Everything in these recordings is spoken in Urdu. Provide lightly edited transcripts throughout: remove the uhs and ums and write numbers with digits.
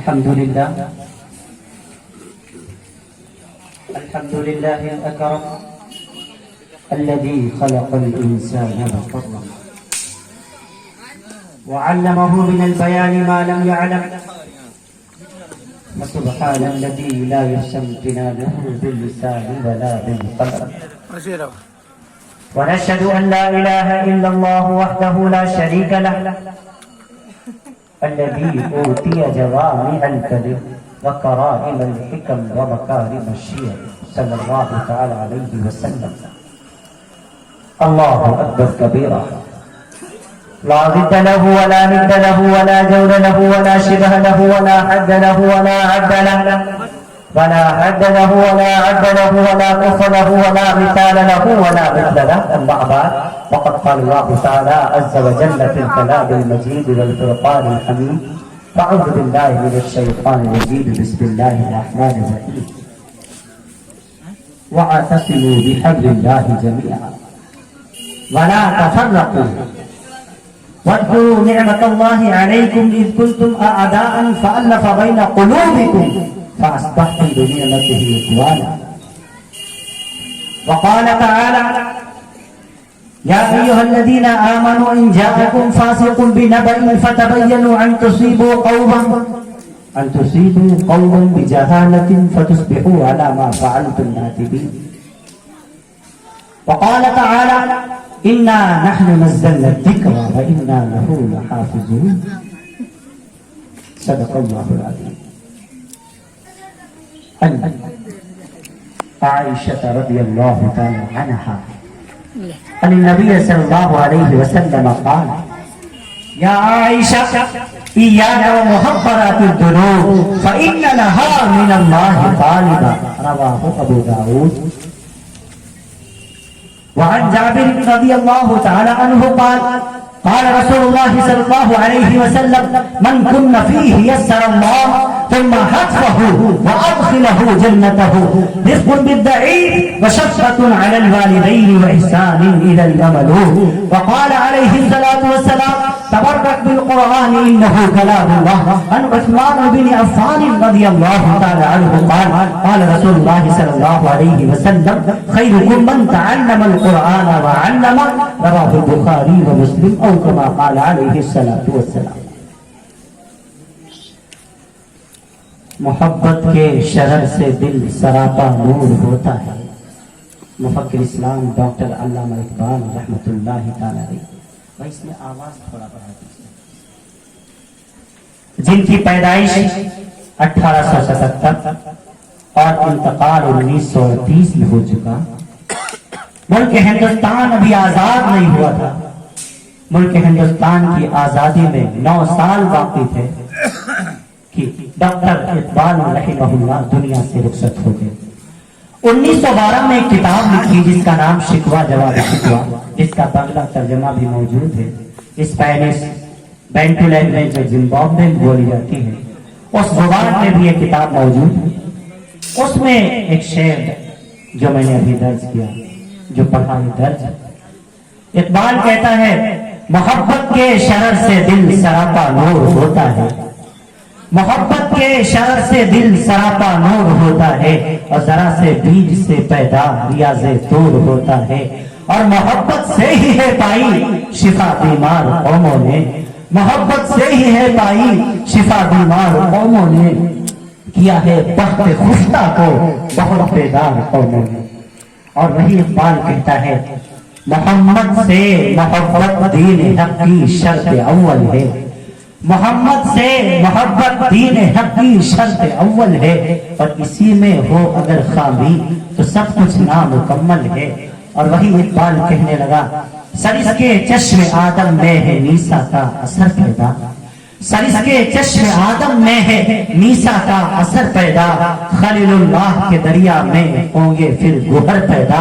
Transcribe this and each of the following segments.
الحمد لله الأكرم الذي خلق الإنسان وكرمه وعلمه من البيان ما لم يعلم فسبحان الذي لا يحسن امتنانه باللسان ولا بالقلم ونشهد أن لا إله إلا الله وحده لا شريك له الذي أوتي جوامع الكلم وكرائم الحكم ومكارم الشيم صلى الله تعالى عليه وسلم. الله أكبر كبيرا لا ضد له ولا ند له ولا جور له ولا شبه له ولا حد له ولا عد له ولا حد له ولا عد له ولا كف له ولا مثال له ولا مثل له. أما بعد فقد قال الله تعالى عز وجل في الكلام المجيد والفرقان الحميد أعوذ بالله من الشيطان الرجيم بسم الله الرحمن الرحيم واعتصموا بحبل الله جميعا ولا تفرقوا واذكروا نعمة الله عليكم إذ كنتم أعداء فألف بين قلوبكم فأصبحتم بنعمته إخوانا. وقال تعالى يا أيها الذين آمنوا إن جاءكم فاسق بنبأ فتبينوا أن تصيبوا قوما بجهالة فتصبحوا على ما فعلتم نادمين. وقال تعالى إنا نحن نزلنا الذكر وإنا له لحافظون. صدق الله العظيم. عن عائشة رضي الله تعالى عنها عن النبي صلى الله عليه وسلم قال يا عائشة إياك ومحقرات الذنوب فإن لها من الله غالبا. رواه أبو داود. وعن جابر رضي الله تعالى عنه قال قال رسول الله صلى الله عليه وسلم من كن فيه يسر الله ثم حتفه وأدخله جنته رزق بالضعيف وشفقة على الوالدين وإحسان إلى المملوك. وقال عليه الصلاة والسلام تبرك بالقرآن إنه كلام الله. عن عثمان بن عفان رضي الله تعالى عنه قال قال رسول الله صلى الله عليه وسلم خيركم من تعلم القرآن وعلمه. رواه البخاري ومسلم أو كما قال عليه الصلاة والسلام. محبت کے شرر سے دل سراپا نور ہوتا ہے. مفکر اسلام ڈاکٹر علامہ اقبال رحمۃ اللہ تعالی علیہ. اس میں آواز تھوڑا بڑھا دیجیے. جن کی پیدائش 1877 اور انتقال 1930 میں ہو چکا. ملک ہندوستان ابھی آزاد نہیں ہوا تھا. ملک ہندوستان کی آزادی میں 9 سال باقی تھے کہ ڈاکٹر اقبال رحمہ اللہ دنیا سے رخصت ہو گئے. 1912 میں ایک کتاب لکھی جس کا نام شکوہ جواب شکوہ، جس کا بنگلہ ترجمہ بھی موجود ہے. اسپینش بینٹو لینگویج میں زمبابوے میں بولی جاتی ہے. اس زبان میں بھی یہ کتاب موجود ہے. اس میں ایک شعر جو میں نے ابھی درج کیا، جو پڑھا ہے درج. اقبال کہتا ہے محبت کے شرر سے دل سراپا نور ہوتا ہے. محبت کے شرر سے دل سراپا نور ہوتا ہے اور ذرا سے بیج سے پیدا ریاض طور ہوتا ہے. اور محبت سے ہی ہے پائی شفا بیمار قوموں نے. محبت سے ہی ہے پائی شفا بیمار قوموں نے. کیا ہے بخت خفتہ کو بہت بیدار قوموں نے. اور وہی اقبال کہتا ہے محمد سے محبت دین حق کی شرط اول ہے. محمد سے محبت دین حق کی شرط اول ہے اور اسی میں ہو اگر خامی تو سب کچھ نامکمل ہے. اور وہی اقبال کہنے لگا سرس کے چشم آدم میں ہے نیسا کا اثر پیدا. سرس کے چشم آدم میں ہے نیسا کا اثر پیدا. خلیل اللہ کے دریا میں ہوں گے پھر گوہر پیدا.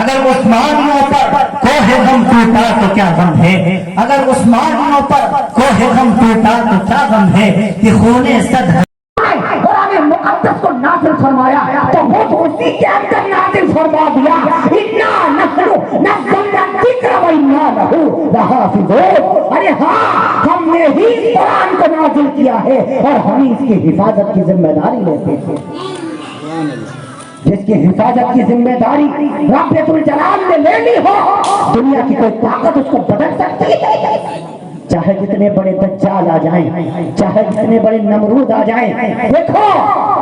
اگر عثمانیوں پر کوہ غم ٹوٹا تو کیا غم ہے. اگر عثمانیوں پر کوہ غم ٹوٹا تو کیا غم ہے. کہ خونے صد قرآن مقدس کو نازل فرمایا تو وہ اسی کے اندر نازل فرما دیا انا نحن نزلنا الذکر و انا لہ لحافظون. ارے ہاں ہم نے ہی قرآن کو نازل کیا ہے اور ہم ہی اس کی حفاظت کی ذمہ داری لیتے ہیں. جس کی حفاظت کی ذمہ داری رب الجلال نے لے لی ہو, دنیا کی کوئی طاقت اس کو بدل سکتی ہے؟ چاہے جتنے بڑے دجال آ جائیں, چاہے جتنے بڑے نمرود آ جائیں. دیکھو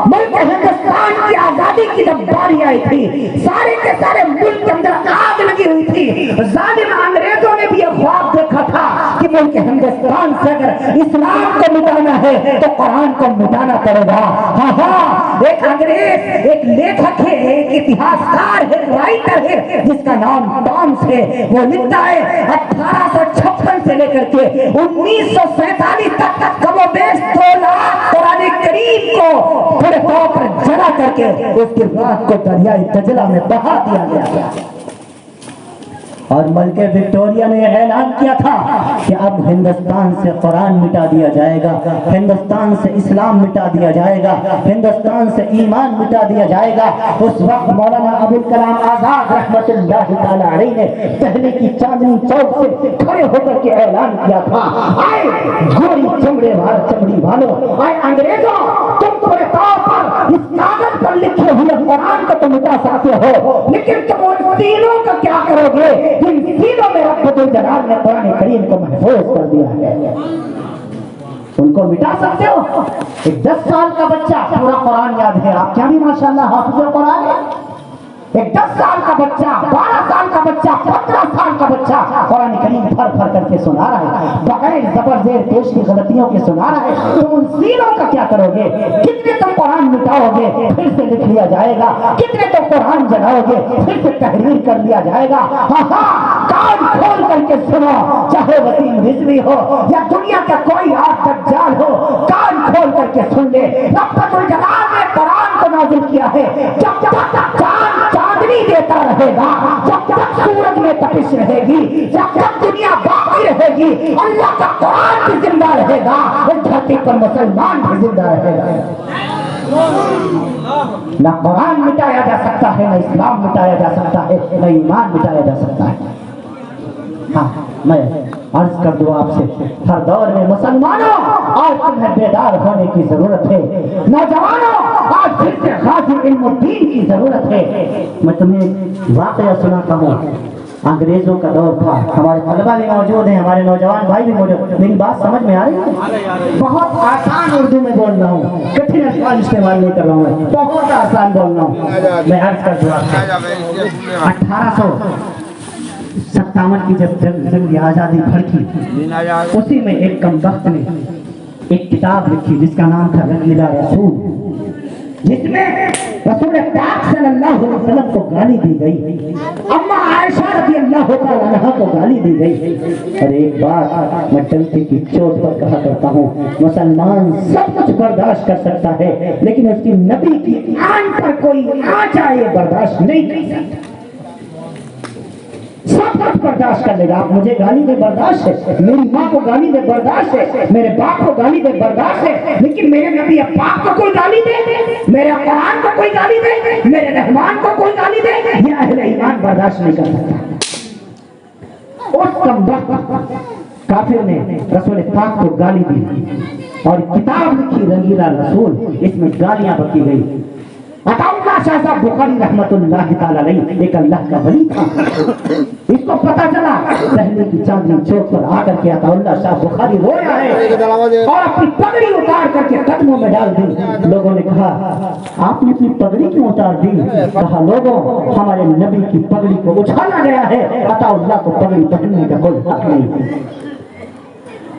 ملک ہندوستان کی آزادی کی جب باری آئی تھی, سارے کے سارے ملک کے اندر آگ لگی ہوئی تھی. ظالم انگریزوں نے بھی یہ خواب دیکھا تھا کہ ملک ہندوستان سے اگر اسلام کو مٹانا ہے تو قرآن کو مٹانا پڑے گا. ہاں ہاں, ایک انگریز, ایک لیکھک ہے, ایک اتہاسکار ہے, رائٹر ہے جس کا نام ٹامس ہے. وہ لکھتا ہے 1856 سے لے کر کے 1947 تک کم و بیش 2 لاکھ قرآن کریم کو پورے طور پر جلا کر کے اس کی رات کو دریائے دجلہ میں بہا دیا گیا. اور ملکہ وکٹوریہ نے اعلان کیا تھا کہ اب ہندوستان سے قرآن مٹا دیا جائے گا, ہندوستان سے اسلام مٹا دیا جائے گا, ہندوستان سے ایمان مٹا دیا جائے گا. اس وقت مولانا ابوالکلام آزاد رحمت اللہ تعالی علیہ نے دہلی کی چاندنی چوک سے کھڑے ہو کر کے اعلان کیا تھا, آئے گوری چمڑی والوں, آئے انگریزوں, تم پورے طور پر اس کاغذ پر لکھے ہوئے قرآن کو تو مٹا سکتے ہو, لیکن تم ان تینوں کا کیا کرو گے جن تینوں میں رب الجلال نے قرآن کریم کو محفوظ کر دیا ہے؟ ان کو مٹا سکتے ہو؟ ایک 10 سال کا بچہ پورا قرآن یاد ہے, آپ کیا بھی ماشاءاللہ حافظ قرآن ہے. ایک 10 سال کا بچہ, 12 سال کا بچہ, 15 سال کا بچہ قرآن کریم پھر پھر کر کے سنا رہا ہے, بغیر زبر زیر پیش کی غلطیوں کے سنا رہا ہے. تم ان تینوں کا کیا کرو گے؟ کتنے تم قرآن مٹاؤ گے پھر سے لکھ لیا جائے گا, کتنے تم قرآن جلاؤ گے پھر سے تحریر کر لیا جائے گا. ہاں ہاں, کان کھول کر کے سنو, چاہے وسیم رضوی ہو یا دنیا کا کوئی اور دجال ہو, کان کھول کر کے سن لے. رب الجلال نے قرآن کو نازل کیا ہے. جب تک چاندنی دیتا رہے گا, جب تک سورج میں تپش رہے گی, جب تک دنیا باقی رہے گی, اللہ کا قرآن بھی زندہ رہے گا, اس دھرتی پر مسلمان بھی زندہ رہے گا. نہ قرآن مٹایا جا سکتا ہے, نہ اسلام مٹایا جا سکتا ہے, نہ ایمان مٹایا جا سکتا ہے. ہاں, میں عرض کر دوں آپ سے, ہر دور میں مسلمانوں آج تمہیں بیدار ہونے کی ضرورت ہے. نوجوانوں آج پھر سے غازی علم الدین کی ضرورت ہے. میں تمہیں واقعہ سناتا ہوں. انگریزوں کا دور تھا, ہمارے طلبہ بھی موجود ہیں, ہمارے نوجوان بھائی بھی موجود. میری بات سمجھ میں آ رہی ہے؟ بہت آسان اردو میں بول رہا ہوں, کٹھن الفاظ استعمال نہیں کر رہا ہوں, بہت آسان بول رہا ہوں. میں عرض کر دوں آپ سے, 1857 کی جب جنگ آزادی بھڑکی, اسی میں ایک کم وقت نے ایک کتاب لکھی جس کا نام تھا رنگیلا رسول, جس میں رسول پاک صلی اللہ علیہ وسلم کو گالی دی گئی, اما عائشہ رضی اللہ عنہا کو گالی دی گئی. اور ایک بات میں ڈنکے کی چوٹ پر کہا کرتا ہوں, مسلمان سب کچھ برداشت کر سکتا ہے, لیکن اس کی نبی کی آن پر کوئی آنچ آئے برداشت نہیں کر سکتا. سب کچھ برداشت کر لے گا. آپ مجھے گالی دے برداشت ہے, میری ماں کو گالی دے برداشت ہے, میرے باپ کو گالی دے برداشت ہے, لیکن میرے نبی پاک کو کوئی گالی دے, میرے قرآن کو کوئی گالی دے, میرے رحمان کو کوئی گالی دے, یہ اہل ایمان برداشت نہیں کر سکتا. اس کم وقت کافر نے رسول پاک کو گالی دی اور کتاب لکھی رنگیلا رسول, اس میں گالیاں بکی گئی. عطا اللہ شاہ صاحب بخاری رحمت اللہ تعالی علیہ ایک اللہ کا ولی تھا. اس کو پتا چلا, دہلی کی چاندنی چوک پر آ کر کے عطا اللہ شاہ بخاری رویا ہے اور اپنی پگڑی اتار کر کے قدموں میں ڈال دی. لوگوں نے کہا آپ نے اپنی پگڑی کیوں اتار دی؟ کہا لوگوں, ہمارے نبی کی پگڑی کو اچھالا گیا ہے, عطا اللہ کو پگڑی پہننے کا کوئی حق نہیں.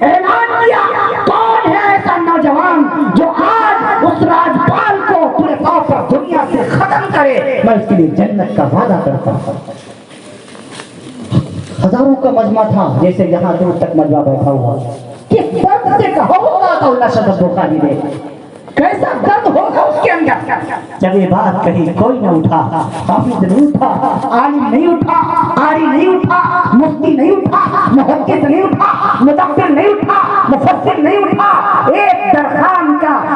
اعلان کیا, کون ہے ایسا نوجوان جو آج اس راجپال کو پورے طور پر دنیا سے ختم کرے؟ میں اس کے لیے جنت کا وعدہ کرتا ہوں. ہزاروں کا مجمع تھا, جیسے یہاں دور تک مجمع بیٹھا ہوا. کس درد سے کہو گا تو اللہ شد بخاری دے, کیسا درد ہوگا اس کے اندر. جب یہ بات کہی کوئی نہ اٹھا, حافظ نہیں اٹھا, عالم نہیں اٹھا, قاری نہیں اٹھا, مفتی نہیں اٹھا, محدث نہیں اٹھا, مدبر نہیں اٹھا, مفسر نہیں اٹھا. ایک درخان کا,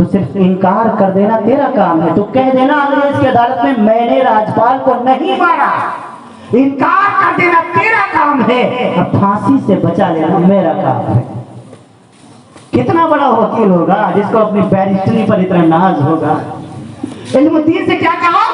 تو صرف انکار کر دینا تیرا کام ہے. تو کہہ دینا انگریز کی عدالت میں نے راجپال کو نہیں مارا. انکار کر دینا تیرا کام ہے, اب پھانسی سے بچا لینا میرا کام ہے. کتنا بڑا وکیل ہوگا جس کو اپنی بیرسٹری پر اتنا ناز ہوگا. علم الدین سے کیا کہا,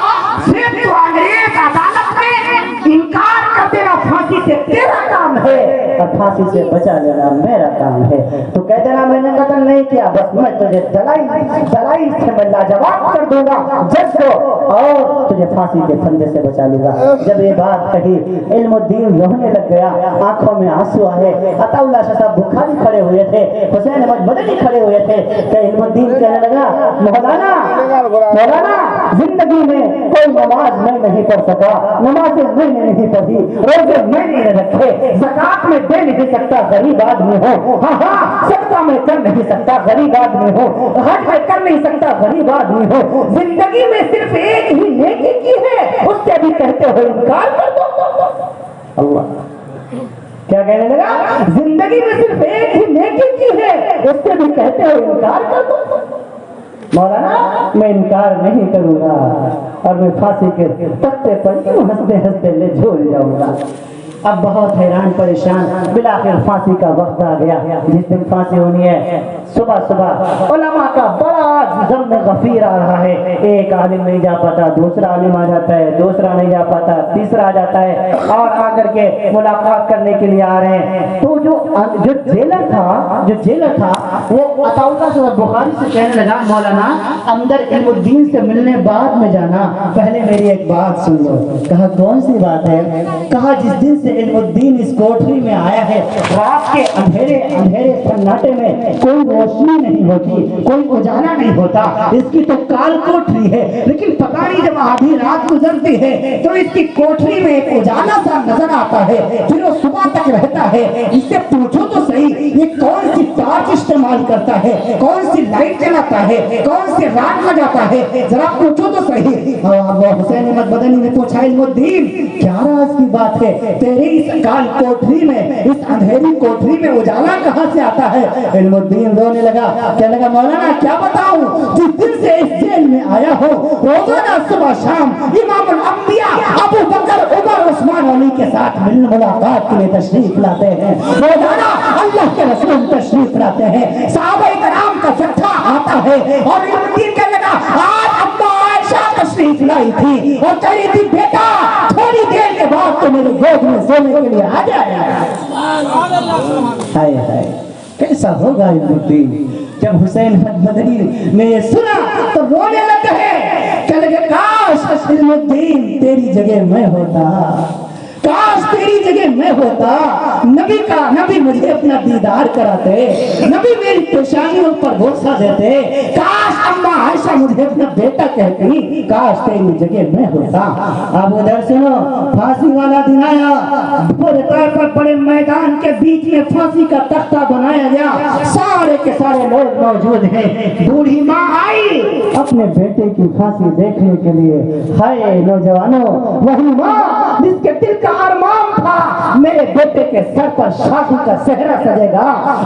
صرف تو انگریز عدالت میں انکار کر دینا پھانسی سے تیرا کام ہے اور پھانسی سے بچا لینا میرا کام ہے. تو کہہ دینا میں نے قتل نہیں کیا, بس میں تجھے دلائل سے میں لاجواب کر دوں گا جج کو اور تجھے پھانسی کے پھندے سے بچا لوں گا. جب یہ بات کہی علم الدین رونے لگ گیا, آنکھوں میں آنسو آئے. عطا اللہ شاہ صاحب بخاری کھڑے ہوئے تھے, حسین احمد مدنی کھڑے ہوئے تھے. کہ علم الدین کہنے لگا مولانا زندگی میں کوئی نماز میں نہیں پڑھ سکا, نمازیں میں نے نہیں پڑھی, روزے میں نے رکھے, زکات میں دے نہیں سکتا غریب آدمی ہوں, ہاں صدقہ میں کر نہیں سکتا غریب آدمی ہوں, حج میں کر نہیں سکتا غریب آدمی ہوں, زندگی میں صرف ایک ہی نیکی کی ہے, اس سے بھی کہتے ہو انکار کر دو. اللہ کیا کہنے لگا, زندگی میں صرف ایک ہی نیکی کی ہے, اس سے بھی کہتے ہو انکار کر دو. مولانا میں انکار نہیں کروں گا اور میں پھانسی کے تختے پر کیوں ہنستے ہنستے لے جھول جاؤں گا. اب بہت حیران پریشان, بلاخر پھانسی کا وقت آ گیا. جس دن پھانسی ہونی ہے صبح صبح علماء کا بڑا ضم غفیر آ رہا ہے. ایک عالم نہیں جا پاتا, دوسرا عالم آ جاتا ہے, دوسرا نہیں جا پاتا, تیسرا آ جاتا ہے اور آ کر کے ملاقات کرنے کے لیے آ رہے ہیں. تو جو جیلر تھا وہ عطا اللہ صاحب بخاری سے کہنے لگا مولانا اندر علم الدین سے ملنے بعد میں جانا, پہلے میری ایک بات سن لو. کہا کون سی بات ہے؟ کہا جس دن سے علم الدین اس کوٹری میں آیا ہے, رات کے اندھیرے سناٹے میں کوئی روشنی نہیں ہوتی, کوئی اجالا نہیں ہوتا. اس کی تو کال کوٹری ہے, لیکن پتہ نہیں جب آدھی رات گزرتی ہے تو اس کی کوٹری میں ایک اجالا سا نظر آتا ہے, پھر وہ صبح تک رہتا ہے. اس سے پوچھو تو صحیح یہ کون سی ٹارچ استعمال کرتا ہے, کون سی لائٹ جلاتا ہے, کون سی رات لگاتا ہے, ذرا پوچھو تو صحیح. حسین احمد مدنی نے پوچھا علم الدین کیا راز کی بات ہے, تیری اس کال کوٹری میں, اس اندھیری کوٹری میں اجالا کہاں سے آتا ہے؟ علم الدین رونے لگا, کہنے لگا مولانا کیا بتاؤں, جس دن سے اس جیل میں آیا ہو روزانہ صبح شام امام الانبیاء ابو بکر عمر عثمان علی کے ساتھ ملاقات کے لیے تشریف لاتے ہیں, روزانہ اللہ کے رسول تشریف لاتے ہیں, صحابہ کرام کا جتھا آتا ہے. اور علم الدین کہنے لگا آج اما عائشہ تشریف لائی تھی اور کہہ رہی تھی بیٹا تھوڑی دیر کے بعد تو میرے گود میں سونے کے لیے آ جائے. ہائے ہائے کیسا ہوگا علم الدین. جب حسین احمد مدنی نے یہ سنا تو رونے لگا ہے, کہ لگے کاش علم الدین تیری جگہ میں ہوتا, کاش تیری جگہ میں ہوتا, نبی مجھے اپنا دیدار کراتے, نبی میری پیشانیوں پر بوسہ دیتے, کاش اما عائشہ مجھے اپنا بیٹا کہتی, کاش تیری جگہ میں ہوتا. اب ادھر سنو, پھانسی والا دن آیا, پورے طور پر بڑے میدان کے بیچ میں پھانسی کا تختہ بنایا گیا, سارے کے سارے لوگ موجود ہیں. بوڑھی ماں آئی اپنے بیٹے کی پھانسی دیکھنے کے لیے. ہائے نوجوانوں, وہی ماں جس کے دل کا ارمان تھا میرے بیٹے کے سر پر شادی کا صحرا سجے گا,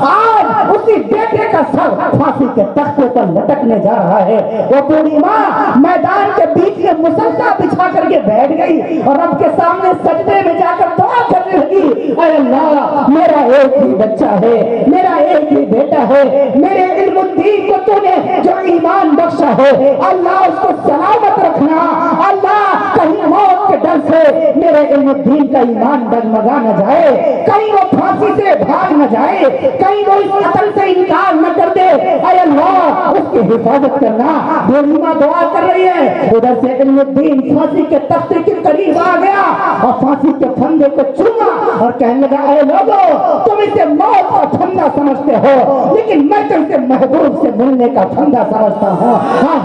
آج اسی بیٹے کا سر پھانسی کے تختے پر لٹکنے جا رہا ہے. وہ بوڑھی ماں میدان کے بیچ میں مسلح بچھا کر کے بیٹھ گئی اور رب کے سامنے سجدے میں جا کر دعا کرنے لگی, اے اللہ میرا ایک ہی بچہ ہے, میرا ایک ہی بیٹا ہے, میرے علم الدین کو تو نے جو ایمان بخشا ہے اللہ اس کو سلامت رکھنا, اللہ کہیں موت کے ڈر سے میرے علم الدین کا ایمان ڈگمگا نہ جائے, کہیں وہ پھانسی سے بھاگ نہ جائے, کہیں وہ اس قتل سے انکار نہ کر دے, اے اللہ اس کی حفاظت کرنا. بوڑھی ماں دعا کر رہی ہے, ادھر سے علم الدین پھانسی کے تختے کے قریب آ گیا اور پھانسی کے پھندے کو چوما اور کہنے لگا اے لوگوں تم اسے موت کا پھندا سمجھتے ہو, لیکن میں تو اسے محبوب سے ملنے کا پھندا سمجھتا ہوں.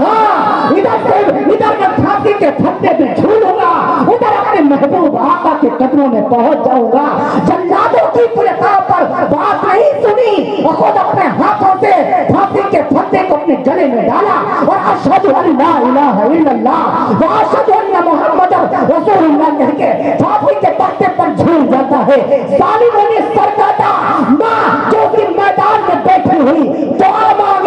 ہاں ادھر میں پھانسی کے پھندے پہ جھولوں گا, ادھر اپنے محبوب آقا کے قدموں میں پہنچ جاؤں گا. جلادوں کی پلکاؤ پر بات نہیں سنی اور خود اپنے ہاتھوں سے پھانسی کے پھندے کو اپنے گلے میں ڈالا اور اشہد ان لا الہ الا اللہ و اشہد ان محمد رسول اللہ کہہ کے پھانسی کے تختے پر جھول جاتا ہے. ظالموں نے سر کاٹا, ماں جو کہ میدان میں بیٹھی ہوئی دعا مانگ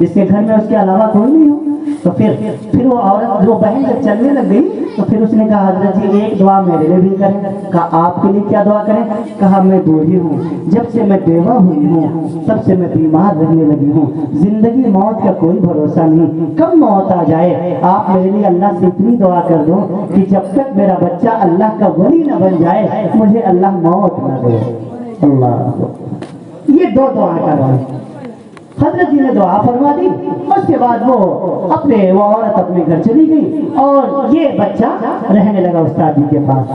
جس کے گھر میں اس کے علاوہ کوئی نہیں ہو. تو پھر وہ عورت وہ بہن جب چلنے لگ گئی تو پھر اس نے کہا حضرت جی ایک دعا میرے لیے بھی کریں. کہا آپ کے لیے کیا دعا کریں؟ کہا میں بوڑھی ہوں, جب سے میں بیوہ ہوئی ہوں تب سے میں بیمار رہنے لگی ہوں, زندگی موت کا کوئی بھروسہ نہیں, کب موت آ جائے. آپ میرے لیے اللہ سے اتنی دعا کر دو کہ جب تک میرا بچہ اللہ کا ولی نہ بن جائے مجھے اللہ موت نہ دے. اللہ, یہ دو دعا کرو. حضرت جی نے دعا فرما دی. اس کے بعد وہ عورت اپنے گھر چلی گئی اور یہ بچہ رہنے لگا استاد جی کے پاس.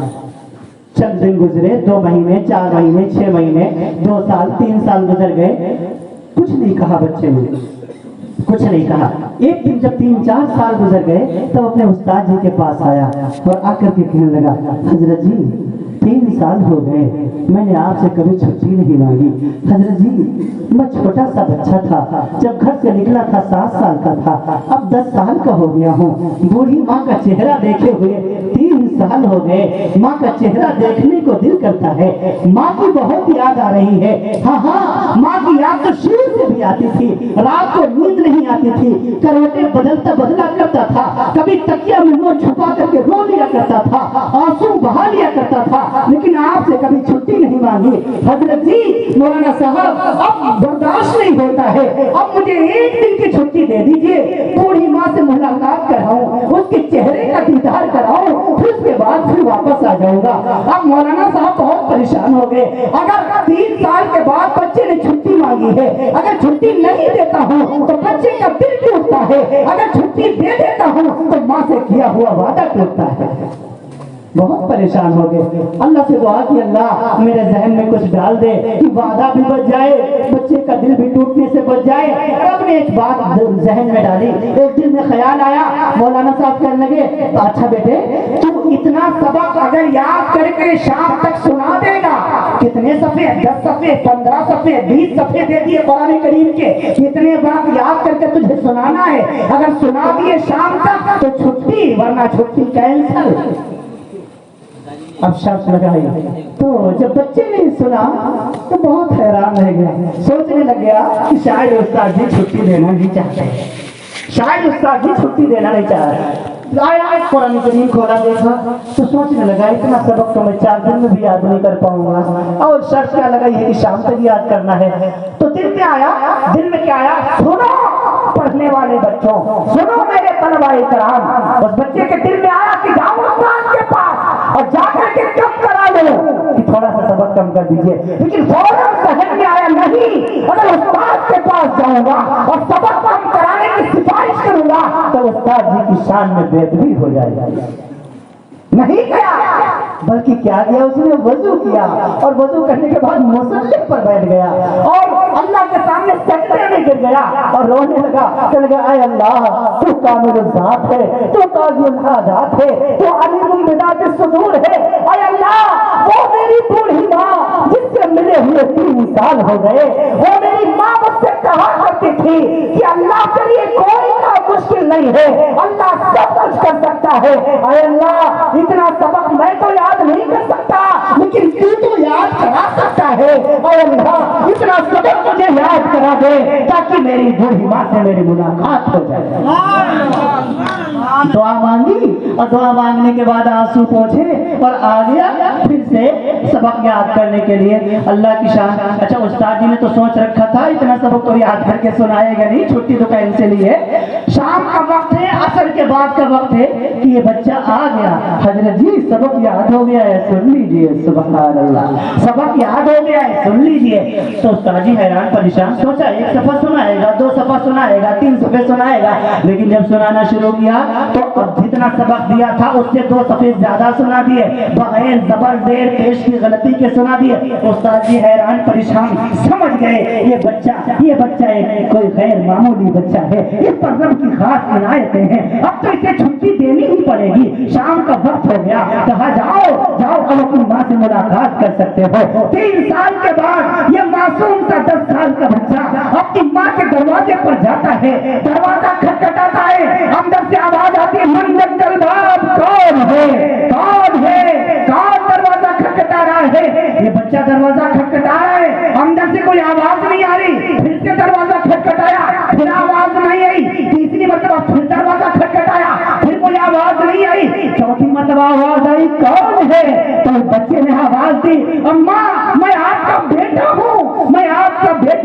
چند دن گزرے, 2 مہینے, 4 مہینے, 6 مہینے, 2 سال, 3 سال گزر گئے. کچھ نہیں کہا بچے نے, کچھ نہیں کہا. ایک دن جب 3-4 سال گزر گئے تب اپنے استاد جی کے پاس آیا اور آ کر کے کہنے لگا حضرت جی 3 سال ہو گئے میں نے آپ سے کبھی چھٹی نہیں مانگی. حضرت جی میں چھوٹا سا بچہ تھا, جب گھر سے نکلا تھا 7 سال کا تھا, اب 10 سال کا ہو گیا ہوں. بوڑھی ماں کا چہرہ دیکھے ہوئے 3 سال ہو گئے. ماں کا چہرہ دیکھنے کو دل کرتا ہے, ماں کی بہت یاد آ رہی ہے. ہاں ماں کی یاد تو شروع سے بھی آتی تھی, رات کو نیند نہیں آتی تھی, کروٹیں بدلا کرتا تھا, کبھی تکیہ میں منہ چھپا کر کے رو لیا کرتا تھا, آنسو بہا لیا کرتا تھا, لیکن آپ سے کبھی چھٹی نہیں مانگی. حضرت جی مولانا صاحب اب برداشت نہیں ہوتا ہے, اب مجھے 1 دن کی چھٹی دے دیجئے, بوڑھی ماں سے ملاقات کراؤں, اس کے چہرے کا دیدار کراؤں, پھر اس کے بعد پھر واپس آ جاؤں گا. اب مولانا صاحب بہت پریشان ہو گئے. اگر 3 سال کے بعد بچے نے چھٹی مانگی ہے, اگر چھٹی نہیں دیتا ہوں تو بچے کا دل ٹوٹتا ہے, اگر چھٹی دے دیتا ہوں تو ماں سے کیا ہوا وعدہ ٹوٹتا ہے. بہت پریشان ہو گئے. اللہ سے دعا کی اللہ میرے ذہن میں کچھ ڈال دے کہ وعدہ بھی بچ جائے, بچے کا دل بھی ٹوٹنے سے بچ جائے. رب نے ایک بات ذہن میں ڈالی. ایک دل میں خیال آیا, مولانا صاحب کہنے لگے اچھا بیٹے تو اتنا سبق اگر یاد کر کے شام تک سنا دے گا, کتنے صفحے, 10 صفحے, 15 صفحے, 20 صفحے دے دیے قرآن کریم کے, کتنے بات یاد کر کے تجھے سنانا ہے, اگر سنا دیے شام تک تو چھٹی, ورنہ چھٹی کینسل. اب شخص لگائی تو جب بچے نے سنا تو بہت حیران رہ گیا, سوچنے لگ گیا کہ شاید استاد جی چھٹی دینا نہیں چاہتے, شاید استاد جی چھٹی دینا نہیں چاہتے. آیا قرآن کریم کھولا دیکھا تو سوچنے لگا اتنا سبق تو میں 4 دن میں بھی یاد نہیں کر پاؤں گا, اور شرط کیا لگائی ہے کہ شام تک یاد کرنا ہے. تو دل میں آیا, دل میں کیا آیا, سنو پڑھنے والے بچوں, سنو میرے طلباء کرام. اس بچے کے دل میں آیا کہ جاؤ استاد کے پاس اور جا کر کے کم کرا لو کہ تھوڑا سا سبق کم کر دیجئے. لیکن فوراً ذہن میں آیا نہیں, اگر استاد کے پاس جاؤں گا اور سبق کم کرانے کی سفارش کروں گا تو استاد جی کی شان میں بے ادبی ہو جائے گی. نہیں گیا, بلکہ کیا کیا اس نے وضو کیا, اور وضو کرنے کے بعد مصلی پر بیٹھ گیا اور اللہ کے سامنے سجدے میں گر گیا اور رونے لگا. کہنے لگا اے اللہ تو کامل الذات ہے, تو قاضی الحاجات ہے, تو علیم بذات الصدور ہے. اے اللہ وہ میری بوڑھی ماں جس سے ملے ہوئے 3 سال ہو گئے, وہ میری ماں مجھ سے کہا کرتی تھی کہ اللہ کے لیے کوئی کام مشکل نہیں ہے, اللہ سب کچھ کر سکتا ہے. اے اللہ اتنا سبق میں تو یاد نہیں کر سکتا, لیکن تو یاد کرا سکتا ہے. اے اللہ اتنا سبق مجھے یاد کرا دے تاکہ میری بوڑھی ماں سے میری ملاقات ہو جائے. دعا مانگی اور دعا مانگنے کے بعد آنسو پہنچے اور آ گیا پھر سے سبق یاد کرنے کے لیے. اللہ کی شان. اچھا استاد جی نے تو سوچ رکھا تھا اتنا سبق تو یاد کر کے سنائے گا نہیں, چھٹی تو کینسل ہی ہے. شام کا وقت ہے, عصر کے بعد کا وقت ہے کہ یہ بچہ آ گیا. حضرت جی سبق یاد ہو گیا ہے, سن لیجئے. سبحان اللہ, سبق یاد ہو گیا ہے, سن لیجئے. تو استاد جی حیران پریشان, سوچا 1 صفحہ سنائے گا, 2 صفحہ سنائے گا, 3 صفحے سنائے گا, لیکن جب سنانا شروع کیا تو اب جتنا سبق دیا تھا اس سے 2 صفحے زیادہ سنا دیے, بغیر زبر زیر پیش کی غلطی کے سنا دیے. استاد جی حیران پریشان, سمجھ گئے یہ بچہ ایک کوئی غیر معمولی بچہ ہے, اس پر رب کی خاص عنایتیں ہیں, اب تو اسے چھٹی دینی ہی پڑے گی. شام کا وقت ہو گیا, کہا جاؤ اب اپنی ماں سے ملاقات کر سکتے ہو. 3 سال کے بعد یہ معصوم سا 10 سال کا بچہ اپنی ماں کے دروازے پر جاتا ہے, دروازہ کھٹکھٹاتا ہے, اندر سے آواز آتی ہے من دل باب, کون ہے, کون ہے, کون دروازہ کھٹکھٹا رہا ہے. یہ بچہ دروازہ کھٹکھٹا رہا ہے, اندر سے کوئی آواز نہیں آ رہی, پھر سے دروازہ کھٹکھٹایا, پھر آواز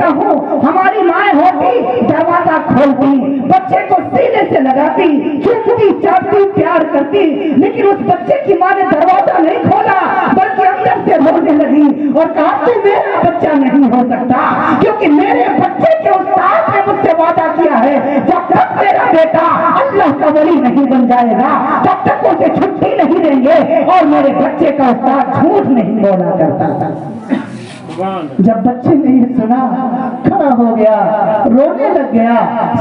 دیکھتا ہوں ہماری مائیں ہوتی دروازہ کھولتی, بچے کو سینے سے لگاتی, چومتی چاٹتی پیار کرتی, لیکن اس بچے کی ماں نے دروازہ نہیں کھولا بلکہ اندر سے رونے لگی اور کہا تو میرا بچہ نہیں ہو سکتا, کیونکہ میرے بچے کے استاد نے مجھ سے وعدہ کیا ہے جب تک میرا بیٹا اللہ کا ولی نہیں بن جائے گا تب تک اسے چھٹی نہیں دیں گے, اور میرے بچے کا استاد جھوٹ نہیں بولا کرتا تھا. جب بچے نے یہ سنا کھڑا ہو گیا, رونے لگ گیا,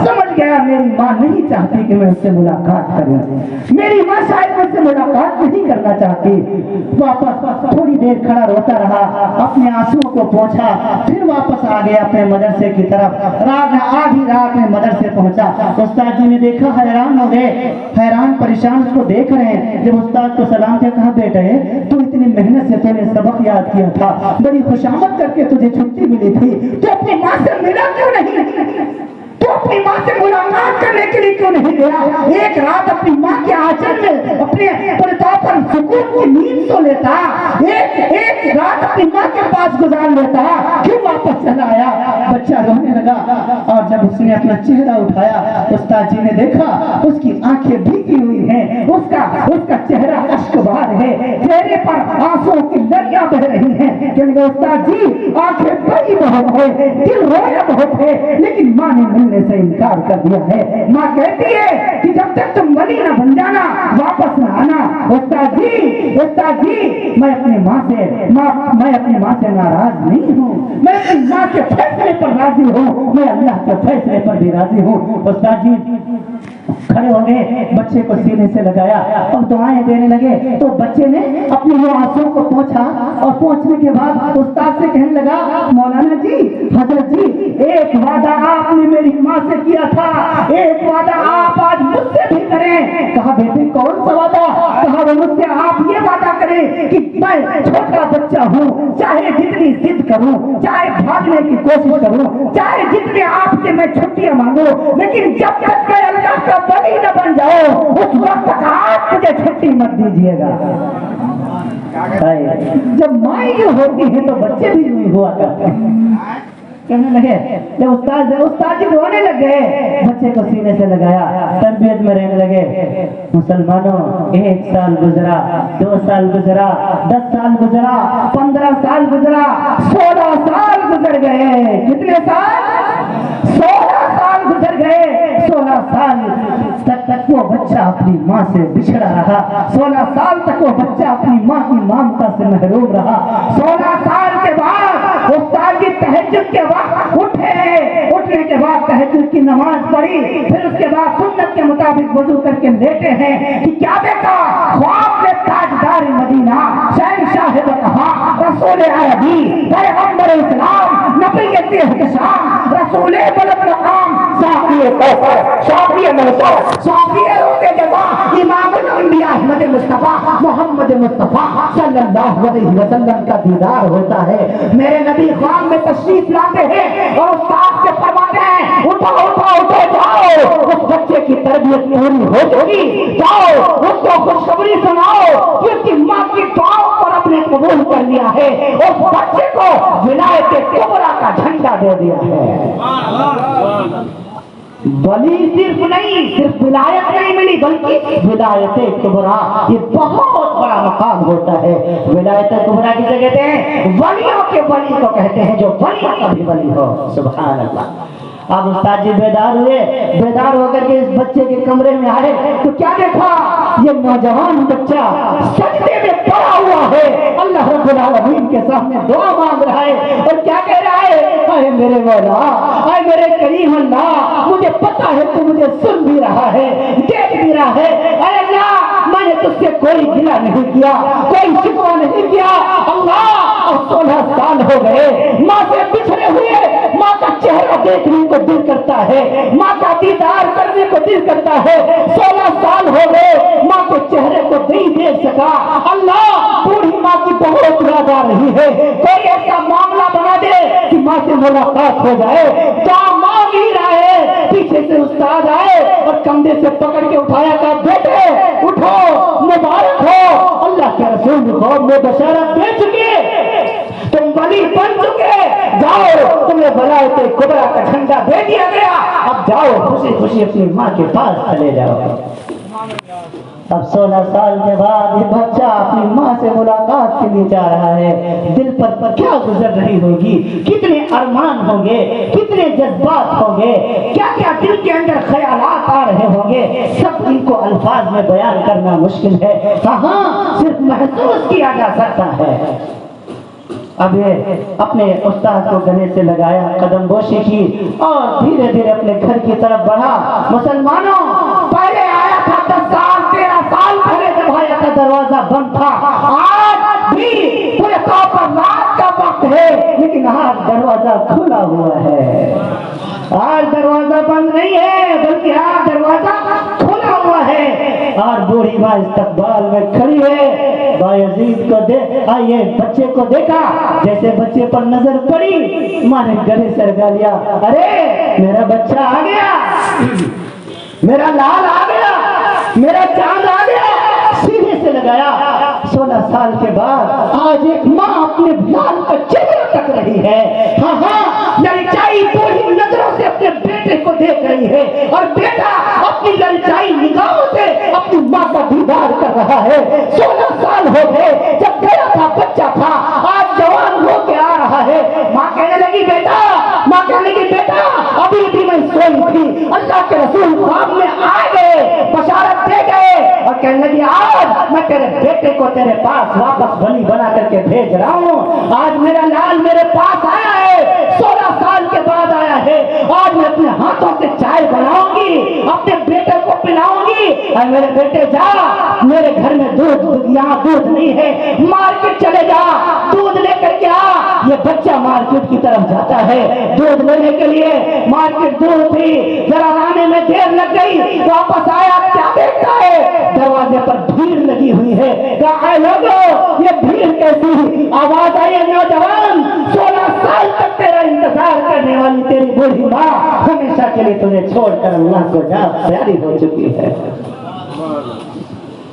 سمجھ گیا میری ماں نہیں چاہتی کہ میں اس سے ملاقات کروں, میری ماں شاید مجھ سے ملاقات نہیں کرنا چاہتی. واپس تھوڑی دیر کھڑا روتا رہا, اپنے آنسو کو پوچھا, پھر واپس آ گیا اپنے مدرسے کی طرف. آدھی رات میں مدرسے پہنچا, استاد جی نے دیکھا, حیران ہو گئے, حیران پریشان اس کو دیکھ رہے ہیں. جب استاد کو سلام کیا, کہا بیٹے تو اتنی محنت سے تو نے سبق یاد کیا تھا, بڑی خوشامد کر کے تجھے چھٹی ملی تھی, تو اپنی ماں سے ملا کیوں نہیں, تو اپنی ماں سے ملاقات کرنے کے لیے کیوں نہیں گیا؟ ایک رات اپنی ماں کے آنچل میں اپنے پرتاؤ پر سکون کی نیند تو لیتا, ایک رات اپنی ماں کے پاس گزار لیتا, کیوں واپس چلا آیا؟ بچہ رونے لگا, اور جب اس نے اپنا چہرہ اٹھایا, استاد جی نے دیکھا اس کی آنکھیں بھیگی ہوئی ہیں, اس کا چہرہ اشکبار ہے, چہرے پر آنسو کی دریا بہ رہی ہیں. کہ استاد جی آنکھیں بھری بہت ہے, دل رویا بہت ہے, لیکن ماں نے ملنے سے انکار کر دیا ہے. ماں کہتی ہے کہ جب تک تم ولی نہ بن جانا واپس نہ آنا. استاد جی میں اپنی ماں سے ناراض نہیں ہوں, میں اپنی ماں کے فیصلے پر راضی ہوں, میں اللہ کے فیصلے پر بھی راضی ہوں. استاد جی کھڑے ہو گئے, بچے کو سینے سے لگایا اور دعائیں دینے لگے. تو بچے نے اپنے وہ آنسو کو پوچھا, اور پوچھنے کے بعد استاد سے کہنے لگا, مولانا جی, حضرت جی, ایک وعدہ آپ نے میری ماں سے کیا تھا, ایک وعدہ آپ آج مجھ سے بھی کریں. کہا بیٹے کون سا وعدہ؟ کہا وہ مجھ سے آپ یہ وعدہ کریں کہ میں چھوٹا بچہ ہوں, چاہے جتنی ضد کروں, چاہے بھاگنے کی کوشش کروں, چاہے جتنے آپ سے میں چھٹیاں مانگوں, لیکن جب تک میں اللہ کا ولی نہ بن جاؤ اس وقت تک آپ مجھے چھٹی مت دیجیے گا. جب مائیں ہوتی ہیں تو بچے بھی نہیں ہوا کرتے ہیں. کہنے لگے, جب استاد جی رونے لگ گئے, بچے کو سینے سے لگایا, تربیت میں رہنے لگے. مسلمانوں, 1 سال گزرا, 2 سال گزرا, 10 سال گزرا, 15 سال گزرا, 16 سال گزر گئے. کتنے سال؟ 16 سال گزر گئے. 16 سال تک وہ بچہ اپنی ماں سے بچھڑا رہا, 16 سال تک وہ بچہ اپنی ماں کی ممتا سے محروم رہا. 16 سال کے بعد استاد جی تہجد کے وقت اٹھنے کے بعد تہجد کی نماز پڑھی, پھر اس کے بعد سنت کے مطابق وضو کر کے لیٹے ہیں کہ کیا دیکھا؟ خواب میں تاجدار مدینہ, شہنشاہ بقا, رسول عربی, پیغمبر اسلام, نبی احتشام, رسول بلند مقام, صافی کوثر, صافی محسن, صافی روز جزا, امام الانبیاء احمد مصطفیٰ محمد مصطفیٰ صلی اللہ علیہ وسلم کا دیدار ہوتا ہے. میرے نبی خواب میں تشریف لاتے ہیں اور استاد سے فرماتے ہیں, اٹھو جاؤ, اس بچے کی تربیت پوری ہو چکی, جاؤ اس کو خوشخبری سناؤ کہ اس کی ماں کی دعاؤں پر اپنے قبول کر لیا ہے, اس بچے کو ولایت کبریٰ کا جھنڈا دے دیا ہے. ولی صرف ولایت نہیں ملی بلکہ ولایت کبریٰ, یہ بہت بڑا مقام ہوتا ہے. ولایت کبریٰ کسے کہتے ہیں؟ ولیوں کے ولی کو کہتے ہیں, جو ولیوں کا بھی ولی ہو. سبحان اللہ. اب استاد جی بیدار ہوئے, بیدار ہو کر کے اس بچے کے کمرے میں آئے تو کیا دیکھا؟ یہ نوجوان بچہ سجدے میں پڑا ہوا ہے, اللہ رب العالمین کے سامنے دعا مانگ رہا ہے, اور کیا کہہ رہا ہے؟ اے میرے مولا, اے میرے کریم اللہ, مجھے پتا ہے تو مجھے سن بھی رہا ہے, دیکھ بھی رہا ہے. اے اللہ, میں نے تجھ سے کوئی گلہ نہیں کیا, کوئی شکوہ نہیں کیا. اللہ, 16 سال ہو گئے ماں سے بچھڑے ہوئے, ماں کا چہرہ دیکھنے کو دل کرتا ہے, ماں کا دیدار کرنے کو دل کرتا ہے. 16 سال ہو گئے ماں کے چہرے کو نہیں دیکھ سکا. اللہ, بوڑھی ماں کی بہت یاد آ رہی ہے, کوئی ایسا معاملہ بنا دے کہ ماں سے ملاقات ہو جائے. کیا مانگ ہی رہا ہے, پیچھے سے استاد آئے اور کندھے سے پکڑ کے اٹھایا, کہا بیٹے اٹھو, مبارک ہو, اللہ کے رسول قوم میں بشارت دے چکے, تم ولی بن چکے, جاؤ تمہیں ولایت جھنڈا دے دیا گیا، اب جاؤ خوشی خوشی اپنی ماں کے پاس چلے جاؤ۔ اب 16 سال کے بعد یہ بچہ اپنی ماں سے ملاقات کے لیے جا رہا ہے، دل پر کیا گزر رہی ہوگی، کتنے ارمان ہوں گے، کتنے جذبات ہوں گے، کیا کیا دل کے اندر خیالات آ رہے ہوں گے، سب ان کو الفاظ میں بیان کرنا مشکل ہے، ہاں صرف محسوس کیا جا سکتا ہے۔ اب یہ اپنے استاد کو گلے سے لگایا، قدم بوشی کی اور دھیرے دھیرے اپنے گھر کی طرف بڑھا۔ مسلمانوں، پہلے آیا تھا 10 سال 13 سال پہلے جب آیا تھا دروازہ بند تھا، آج بھی پورے طور پر رات کا وقت ہے لیکن آج دروازہ کھلا ہوا ہے۔ آج دروازہ بند نہیں ہے بلکہ آج دروازہ کھلا ہوا ہے، اور بوڑھی ماں استقبال میں کھڑی ہے۔ بایزید کو آئیے بچے کو دیکھا، جیسے بچے پر نظر پڑی ماں نے گلے سے لگا لیا، ارے میرا بچہ آ گیا، میرا لال آ گیا، میرا چاند آ گیا، سینے سے لگایا۔ 16 سال کے بعد آج ایک ماں اپنے لال کا چہرہ تک رہی ہے، ہاں ہاں للچائی بوڑھی نظروں سے اپنے بیٹے کو دیکھ رہی ہے، اور بیٹا اپنی للچائی نگاہوں سے اپنی ماں کا دیدار کر رہا ہے۔ 16 سال ہو گئے، جب گیا تھا بچہ تھا، آج جوان ہو کے آ رہا ہے۔ ماں کہنے لگی بیٹا، ماں کہنے لگی بیٹا ابھی بھی میں سوئی تھی، اللہ کے رسول سامنے آ گئے، بشارت دے گئے اور کہنے لگی آج میں تیرے بیٹے کو تیرے پاس واپس ولی بنا کر کے بھیج رہا ہوں، آج میرا لال میرے پاس آیا ہے، 16 سال کے بعد آیا ہے، آج میں اپنے ہاتھوں سے چائے بناؤں گی، اپنے بیٹے کو پلاؤں گی، اور میرے بیٹے جا میرے گھر میں دودھ، یہاں دودھ نہیں ہے، مارکیٹ چلے جا دودھ لے کر کے آ۔ یہ بچہ مارکیٹ کی طرف جاتا ہے دودھ لینے کے لیے، مارکیٹ دور تھی، ذرا آنے میں دیر لگ گئی، واپس آیا کیا دیکھتا ہے دروازے پر بھیڑ لگی ہوئی ہے، کہا اے لوگو یہ بھیڑ کیسی؟ آواز آئی نوجوان 16 سال تک تیرا انتظار کرنے والی تیری بوڑھی ماں ہمیشہ کے لیے تجھے چھوڑ کر اللہ کو جا پیاری ہو چکی ہے،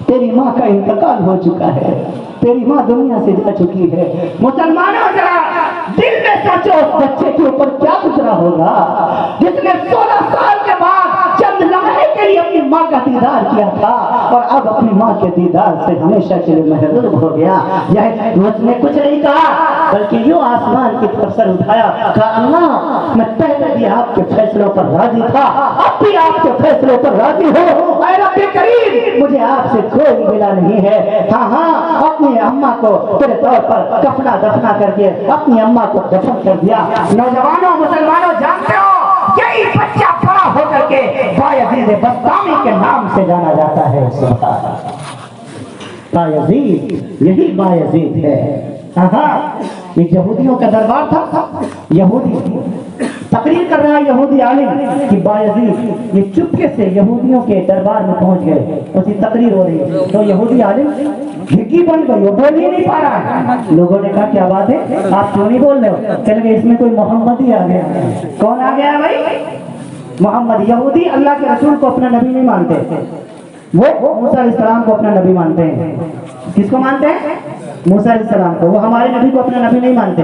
تیری ماں کا انتقال ہو چکا ہے، تیری ماں دنیا سے جا چکی ہے۔ مسلمانوں ذرا دل میں سوچو اس بچے کے اوپر کیا گزرا ہوگا جس نے 16 سال کے بعد چند لمحے کے لیے اپنی ماں کا دیدار کیا تھا اور اب اپنی ماں کے دیدار سے ہمیشہ کے لیے محروم ہو گیا۔ اس نے کچھ نہیں کہا بلکہ یوں آسمان کی طرف سر اٹھایا، کہا اللہ میں پہلے بھی آپ کے فیصلوں پر راضی تھا، اب بھی آپ کے فیصلوں پر راضی ہو، اے رب کریم مجھے آپ سے کوئی گلہ نہیں ہے۔ ہاں ہاں اپنی اماں کو تیرے طور پر کفنا دفنا کر کے اپنی اماں کو دفن کر دیا۔ نوجوانوں مسلمانوں جانتے ہو یہی بچہ بڑا ہو کر کے بایزید بسطامی کے نام سے جانا جاتا ہے۔ بایزید یہی بایزید ہے۔ ہاں ایک یہودیوں کا دربار تھا، یہودی تقریر کر رہا یہودی عالم کہ بایزید یہ چپکے سے یہودیوں کے دربار میں پہنچ گئے، اسی تقریر ہو رہی ہے تو یہودی عالم جھگی بن گئی، وہ بول ہی نہیں پا رہا ہے۔ لوگوں نے کہا کیا بات ہے آپ کیوں نہیں بول رہے ہو؟ کہنے لگے اس میں کوئی محمد ہی آ گیا۔ کون آ گیا بھائی؟ محمد۔ یہودی اللہ کے رسول کو اپنا نبی نہیں مانتے، وہ موسیٰ علیہ السلام کو اپنا نبی مانتے ہیں۔ کس کو مانتے ہیں؟ موسیٰ علیہ السلام کو۔ وہ ہمارے نبی کو اپنا نبی نہیں مانتے۔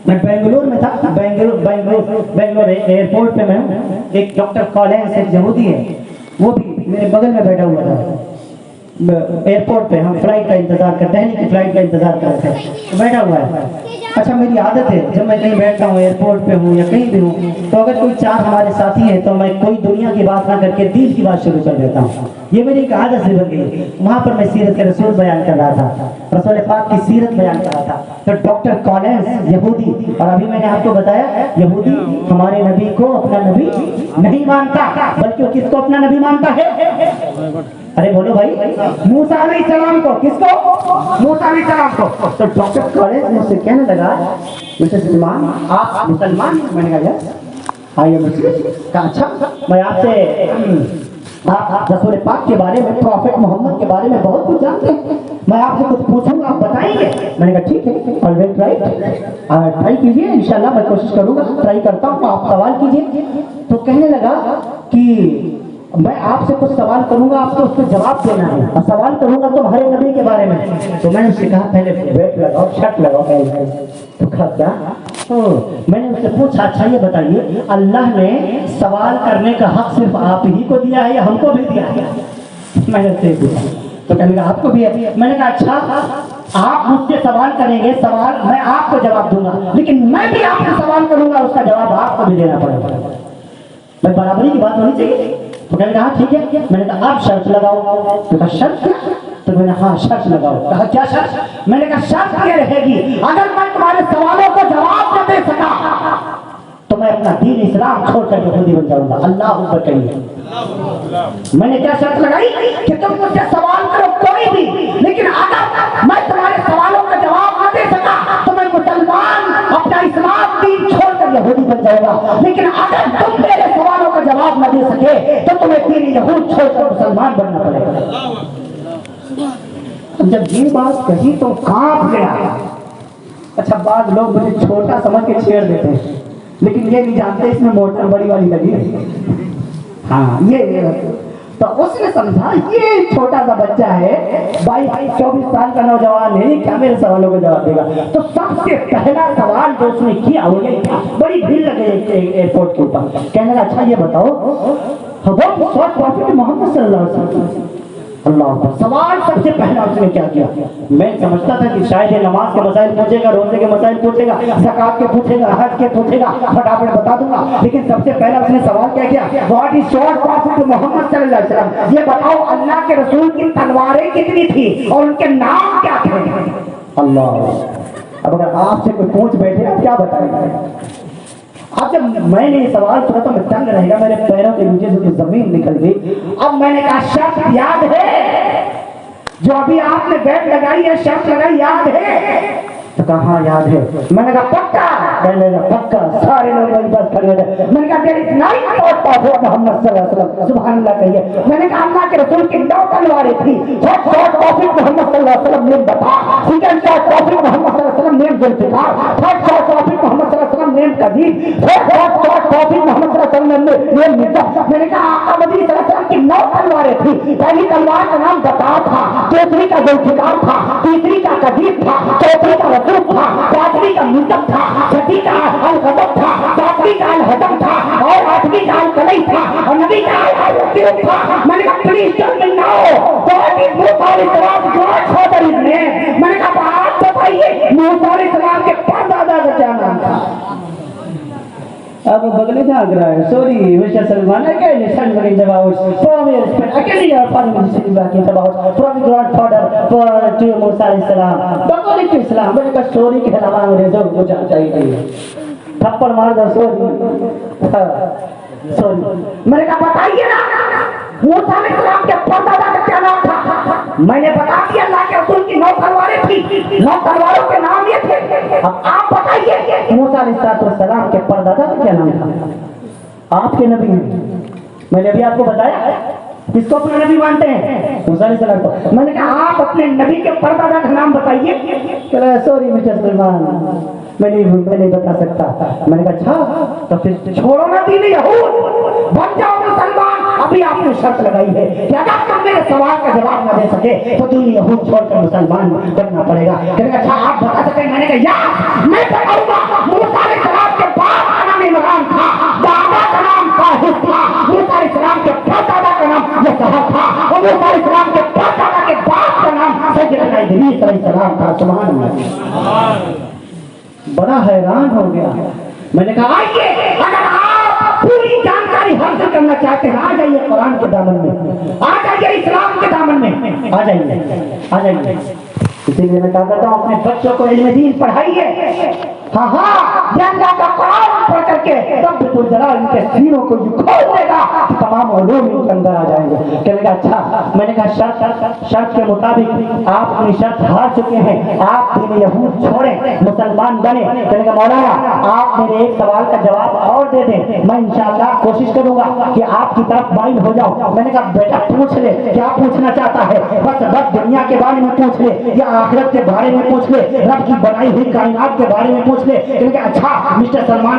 میں بنگلور میں تھا، بنگلور ایئرپورٹ پہ میں ہوں، ایک ڈاکٹر کالینس ایک یہودی ہے، وہ بھی میرے بغل میں بیٹھا ہوا تھا ایئرپورٹ پہ، ہم فلائٹ کا انتظار کر، دہلی کی فلائٹ کا انتظار کر رہے تھے، بیٹھا ہوا ہے۔ اچھا میری عادت ہے جب میں کہیں بیٹھتا ہوں ایئرپورٹ پہ ہوں یا کہیں بھی ہوں تو اگر کوئی چار ہمارے ساتھی ہیں تو میں کوئی دنیا کی بات نہ کر کے دین کی بات شروع کر دیتا ہوں، یہ میری ایک عادت سے بن گئی۔ وہاں پر میں سیرت کے رسول بیان کر رہا تھا، رسول پاک کی سیرت بیان کر رہا تھا، تو ڈاکٹر کالینس یہودی، اور ابھی میں نے آپ کو بتایا یہودی ہمارے نبی کو اپنا نبی نہیں مانتا بلکہ وہ کس کو اپنا نبی مانتا ہے؟ ارے بولو بھائی، موسیٰ علیہ السلام کو۔ کس کو؟ موسیٰ علیہ السلام کو۔ تو ڈاکٹر کالینس مجھ سے کہنے لگا مسلمان آپ مسلمان؟ میں نے کہا یس آئی ایم مسلم۔ کہا اچھا میں آپ سے رسول پاک کے بارے میں، پروفیٹ محمد کے بارے میں بہت کچھ جانتے ہیں، میں آپ سے کچھ پوچھوں گا آپ بتائیں گے؟ میں نے کہا ٹھیک ہے، آلویز ٹرائی کیجیے، انشاءاللہ میں کوشش کروں گا، ٹرائی کرتا ہوں، آپ سوال کیجیے۔ تو کہنے لگا کہ میں آپ سے کچھ سوال کروں گا، آپ کو اس کو جواب دینا ہے، اور سوال کروں گا تمہارے نبی کے بارے میں۔ تو میں نے اس سے کہا پہلے بیٹ لگاؤ، شرط لگاؤ پہلے۔ تو کہا کیا؟ میں نے اس سے پوچھا اچھا یہ بتائیے اللہ نے سوال کرنے کا حق صرف آپ ہی کو دیا ہے یا ہم کو بھی دیا ہے؟ میں نے اس سے پوچھا تو کہنے لگا آپ کو بھی ہے۔ میں نے کہا اچھا آپ مجھ سے سوال کریں گے، سوال میں آپ کو جواب دوں گا، لیکن میں بھی آپ سے سوال کروں گا، اس کا جواب آپ کو بھی دینا پڑے گا۔ بھائی برابری کی بات ہونی چاہیے۔ تو کہنے لگا ٹھیک ہے۔ میں نے کہا آپ شرط لگاؤ۔ تو کہا شرط کیا؟ تو میں نے ہاں شرط لگاؤ۔ کہا کیا شرط؟ میں نے کہا شرط یہ رہے گی اگر میں تمہارے سوالوں کو جواب نہ دے سکا تو میں اپنا دین اسلام چھوڑ کر یہودی بن جاؤں گا۔ اللہ اکبر کہیے۔ میں نے کیا شرط لگائی کہ تم مجھ سے سوال کرو کوئی بھی، لیکن اگر میں تمہارے سوالوں کا جواب نہ دے سکا تو میں مسلمان اپنا اسلام دین چھوڑ کر یہودی بن جاؤں گا، لیکن اگر تم میرے سوالوں کا جواب نہ دے سکے تو تمہیں دین یہود چھوڑ کر مسلمان بننا پڑے گا۔ جب یہ بات کہی تو کانپ گیا۔ اچھا بعض لوگ مجھے چھوٹا سمجھ کے چھیڑ دیتے ہیں، لیکن یہ نہیں جانتے اس میں موٹر بڑی والی لگی ہے۔ ہاں یہ تو اس نے سمجھا یہ چھوٹا سا بچہ ہے، 22-24 سال کا نوجوان ہے، کیا میرے سوالوں کا جواب دے گا؟ تو سب سے پہلا سوال جو اس نے کیا وہ یہ تھا، بڑی بھیڑ لگے ایئرپورٹ کے اوپر، کہنے لگا اچھا یہ بتاؤ پروفیٹ محمد صلی اللہ علیہ وسلم اللہ سوال سب سے پہلا اس نے کیا کیا؟ میں سمجھتا تھا کہ شاید یہ نماز کے مسائل پوچھے گا، روزے کے مسائل پوچھے گا، زکات کے پوچھے گا، حج کے پوچھے گا، فٹافٹ بتا دوں گا، لیکن سب سے پہلا اس نے سوال کیا کیا؟ واٹ از یور پروفٹ محمد صلی اللہ علیہ وسلم، یہ بتاؤ اللہ کے رسول کی تلواریں کتنی تھی اور ان کے نام کیا تھے؟ اللہ اب اگر آپ سے کوئی پوچھ بیٹھے آپ کیا بتائیں گے؟ اب جب میں نے یہ سوال سنا تو میں تنگ رہ گیا، میرے پیروں کے نیچے سے زمین نکل گئی۔ اب میں نے کہا شرط یاد ہے جو ابھی آپ نے بیٹ لگائی ہے، شرط لگائی یاد ہے؟ تو کہا ہاں یاد ہے۔ میں نے کہا پکا؟ کہنے لگا پکا۔ سارے لوگ وہی بس کھڑے ہو گئے۔ میں نے کہا دیر از نائن پروفٹ محمد صلی اللہ علیہ وسلم، سبحان اللہ کہیے۔ میں نے کہا اللہ کے رسول کی 9 تلواریں تھی۔ فرسٹ پروفٹ محمد صلی اللہ علیہ وسلم نیم بتا، سیکنڈ پروفٹ محمد صلی اللہ علیہ وسلم نیم ذوالفقار، تھرڈ پروفٹ محمد صلی اللہ علیہ وسلم نیم قدیر، فورتھ پروفٹ محمد صلی اللہ علیہ وسلم نیم مرزا۔ میں نے کہا آقا مدنی صلی اللہ علیہ وسلم کی 9 تلواریں تھی، پہلی تلوار کا نام بتا تھا، دوسری کا ذوالفقار تھا، تیسری کا قدیر تھا، چوتھی کا رسول تھا، پانچویں کا مرزا تھا، چھٹی کا الغضب تھا، ساتویں کا الحزم تھا، اور 8ویں کا القلئی تھا، اور 9ویں کا الحزم تھا۔ میں نے کہا please tell me now what is Musa علیہ السلام گاڈ فادر از نیم۔ میں نے کہا آپ بتائیے موسیٰ علیہ السلام کے پردادا کا کیا نام تھا؟ اب بغل جھانک رہا ہے، sorry mister Salman again son wrong about from your spit again your form son wrong about from God father for to Musa علیہ السلام بغل کے اسلام۔ میں نے کہا سوری کے علاوہ مجھے جو کچھ چاہیے تھپڑ مار دو سوری سوری۔ میں نے کہا بتائیے نا موسیٰ علیہ السلام کے پردادا کا کیا نام تھا؟ میں نے بتا دیا اللہ کے رسول کی 9 تلواریں تھی، 9 تلواروں کے نام یہ تھے۔ اب آپ بتائیے موسیٰ علیہ السلام کے پردادا کا کیا نام تھا؟ آپ کے نبی ہیں، میں نے ابھی آپ کو بتایا کس کو اپنا نبی مانتے ہیں؟ موسیٰ علیہ السلام کو۔ میں نے کہا آپ اپنے نبی کے پردادا کا نام بتائیے۔ سوری مسٹر سلمان میں نہیں بتا سکتا۔ میں نے کہا اچھا تو پھر چھوڑو نا دین یہود، بن جاؤ مسلمان۔ ابھی آپ نے شرط لگائی ہے کہ اگر تم میرے سوال کا جواب نہ دے سکے تو دین یہود چھوڑ کر مسلمان بننا پڑے گا۔ کہ اچھا آپ بتا سکتے؟ میں نے کہا یا میں بتاؤں گا۔ موسیٰ علیہ السلام کے باپ کا نام عمران تھا، دادا کا نام طاہر تھا، موسیٰ علیہ السلام کے پردادا کا نام یسحق تھا، اور موسیٰ علیہ السلام کے پردادا کے باپ کا نام سیدنا ادریس علیہ السلام تھا۔ سبحان اللہ۔ بڑا حیران ہو گیا۔ میں نے کہا آئیے اگر آپ پوری جانکاری حاصل کرنا چاہتے ہیں آ جائیے قرآن کے دامن میں، آ جائیے اسلام کے دامن میں، آ جائیے آ جائیے۔ اسی لیے میں کہا کرتا ہوں اپنے بچوں کو علم دین پڑھائیے۔ ہاں ہاں یہ اللہ کا قرآن پڑھ کر کے تب تو ذرا ان کے سینوں کو یہ کھول دے گا کہ تمام علوم ان کے اندر آ جائیں گے۔ کہنے کا اچھا میں نے کہا شرط کے مطابق آپ اپنی شرط ہار چکے ہیں، آپ دین یہود چھوڑیں مسلمان بنے۔ کہنے کا مولانا آپ میرے ایک سوال کا جواب اور دے دیں، میں انشاءاللہ کوشش کروں گا کہ آپ کی طرف مائل ہو جاؤں۔ میں نے کہا بیٹا پوچھ لے کیا پوچھنا چاہتا ہے، بس دنیا کے بارے میں پوچھ لے یا آخرت کے بارے میں پوچھ لے، رب کی بنائی ہوئی کائنات کے بارے میں پوچھ لے۔ کہ اچھا مسٹر سلمان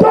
2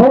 2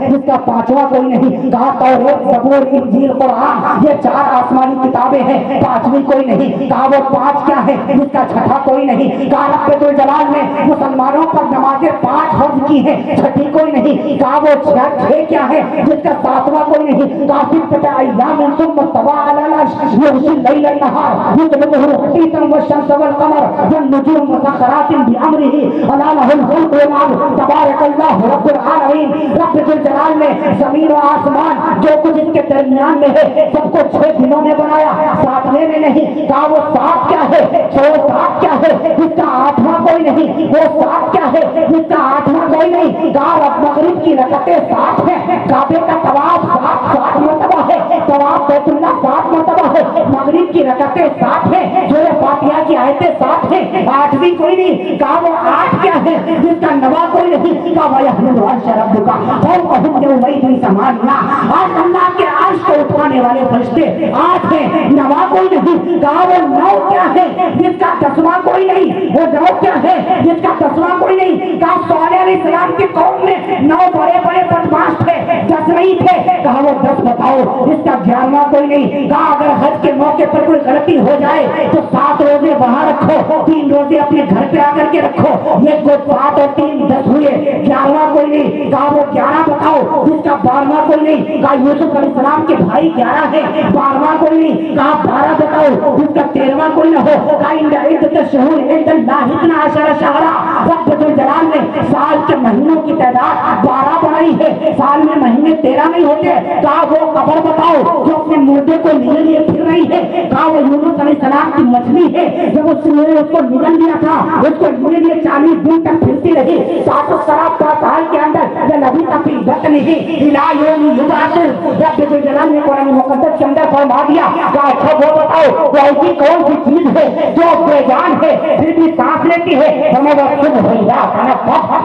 جس کا پانچواں کوئی نہیں؟ کہا توریت زبور انجیل قرآن یہ چار آسمانی کتابیں ہیں، پانچویں کوئی نہیں۔ کہا وہ پانچ کیا ہے جس کا چھٹا کوئی نہیں؟ کہا رب الجلال نے مسلمانوں پر نمازیں 5 فرض کی ہیں، چھٹی کوئی نہیں۔ کہا وہ 6 کیا ہے جس کا 7واں کوئی نہیں؟ کہا ستۃ ایام ثم استوى علی العرش یغشی اللیل النہار یطلبه حثیثا والشمس والقمر والنجوم مسخرات بامرہ الا له الخلق والامر تبارک اللہ رب العالمین۔ رب الجلال نے زمین و آسمان جو کچھ اس کے درمیان میں ہے سب کو 6 دنوں میں بنایا، 7ویں میں نہیں۔ کہا وہ 7 کیا ہے؟ وہ 7 کیا ہے جس کا 8واں کوئی نہیں؟ وہ 7 کیا ہے جس کا 8واں کوئی نہیں؟ کہا رب مغرب کی رکعتیں 7 ہیں، کعبے کا طواف 7 مرتبہ ہے، طواف بیت اللہ 7 مرتبہ ہے، مغرب کی رکعتیں 7 ہیں، جو فاتحہ کی آیتیں 7 ہیں، 8ویں کوئی نہیں۔ کہا وہ 8 کیا ہے جس کا 9واں کوئی نہیں؟ کہا وَيَحْمِلُ عَرْشَ رَبُّكَ فَوْقَهُمْ يَوْمَئِذٍ ثَمَانِيَةٌ، آج اللہ کے عرش کو اٹھانے والے فرشتے 8 ہیں، 9واں کوئی نہیں۔ کہا وہ 9 کیا ہے جس کا 10واں کوئی نہیں؟ وہ 9 کیا ہے جس کا 10واں کوئی نہیں؟ کہا صالح علیہ السلام کی قوم میں 9 بڑے بڑے بدماش تھے، 10 نہیں تھے۔ کہا وہ 10 بتاؤ جس کا 11واں کوئی نہیں؟ کہا اگر حج کے موقع پر کوئی غلطی ہو جائے تو 7 روزے وہاں رکھو، 3 روزے اپنے گھر پہ آ کر کے رکھو، یہ کو 7 اور 3 10 ہوئے، 11واں کوئی نہیں۔ کہا وہ 11 بتاؤ جس کا 12واں کوئی نہیں؟ کہا یوسف علیہ السلام کے بھائی 11 ہیں، 12واں کوئی نہیں۔ کہا 12 بتاؤ جس کا 13واں کوئی نہ ہو؟ کہا ان عدت الشہور عند اللہ 12 شہرا، رب الجلال نے سال کے مہینوں کی تعداد 12 بنائی ہے، سال میں مہینے 13 نہیں ہوتے۔ کہا وہ قبر بتاؤ جو اپنے مردے کو لیے لیے پھر رہی ہے؟ کہا وہ یونس علیہ السلام کی مچھلی ہے، جب اس نے اس کو نگل دیا تھا اس کو لیے لیے 40 دن تک پھرتی رہی، ساتوں سراب پاتال کے اندر یہ نبی تفی بطن ہی الہ یوم یبعث۔ رب الجلال نے قرآن مقدس کے اندر فرما دیا کہ اچھا وہ بتاؤ وہ ایسی کون سی چیز ہے جو بے جان ہے پھر بھی سانس لیتی ہے؟ فرمایا صبح ہوئی رات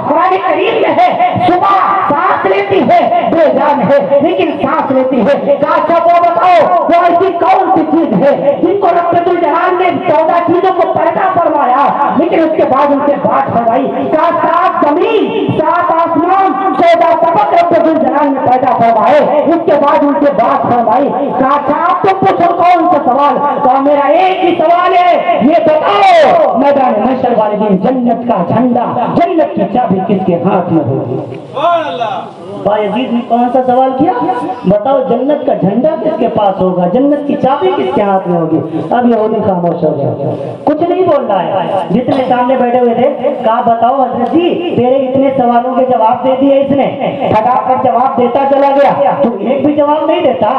قرآن کریم میں ہے، صبح سانس لیتی ہے، بے جان ہے لیکن سانس لیتی ہے۔ کہا اچھا وہ بتاؤ وہ ایسی کون سی چیز ہے جن کو رب الجلال نے 14 چیزوں کو پیدا فرمایا لیکن اس کے بعد ان سے بات فرمائی؟ کہا 7 زمین 7 آسمان 14 طبق رب الجلال نے پیدا فرمائے، اس کے بعد ان سے بات فرمائی۔ کہا اچھا آپ تو پوچھو کون سا سوال؟ کہا میرا ایک ہی سوال ہے، یہ بتاؤ میدان محشر والے دن جنت کا جھنڈا جنت کی چابی کس کے ہاتھ میں ہوگی؟ بایزید نے کون سا سوال کیا؟ بتاؤ جنت کا جھنڈا کس کے پاس ہوگا، جنت کی چابی کس کے ہاتھ میں ہوگی؟ اب یہودی خاموش ہو گیا، کچھ نہیں بول رہا ہے۔ جتنے سامنے بیٹھے ہوئے تھے کہا بتاؤ حضرت جی تیرے اتنے سوالوں کے جواب دے دیے اس نے، پھٹافٹ جواب دیتا چلا گیا، تو ایک بھی جواب نہیں دیتا؟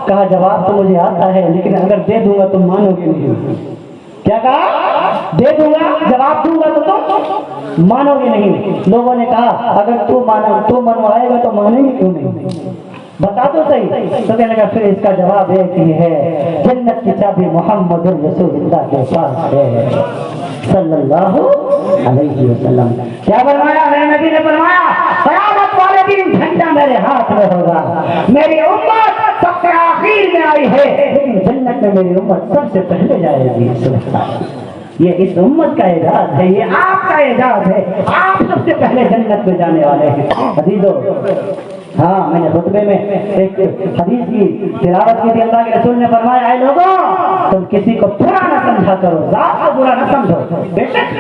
کہا جواب تو مجھے آتا ہے لیکن اگر دے دوں گا تم مانو گے نہیں۔ کیا کہا؟ دے دوں گا جواب دوں گا تو تم مانو گے نہیں۔ لوگوں نے کہا اگر تو منوائے گا تو مانیں گے کیوں نہیں؟ بتا تو صحیح۔ تو کہنے لگا پھر اس کا جواب ایک ہی ہے، جنت کی چابی محمد الرسول اللہ کے پاس ہے صلی اللہ علیہ وسلم۔ کیا فرمایا میرے نبی نے؟ فرمایا قیامت والے دن جھنڈا میرے ہاتھ میں ہوگا، میری امت سب سے آخر میں آئی ہے لیکن جنت میں میری امت سب سے پہلے جائے گی۔ یہ اس امت کا اعزاز ہے، یہ آپ کا اعزاز ہے، آپ سب سے پہلے جنت میں جانے والے ہیں۔ عزیزو ہاں میں نے خطبے میں ایک حدیث کی تلاوت کی تھی، اللہ کے رسول نے فرمایا اے لوگوں تم کسی کو برا نہ سمجھا کرو، ذات کو برا نہ سمجھو۔ بے شک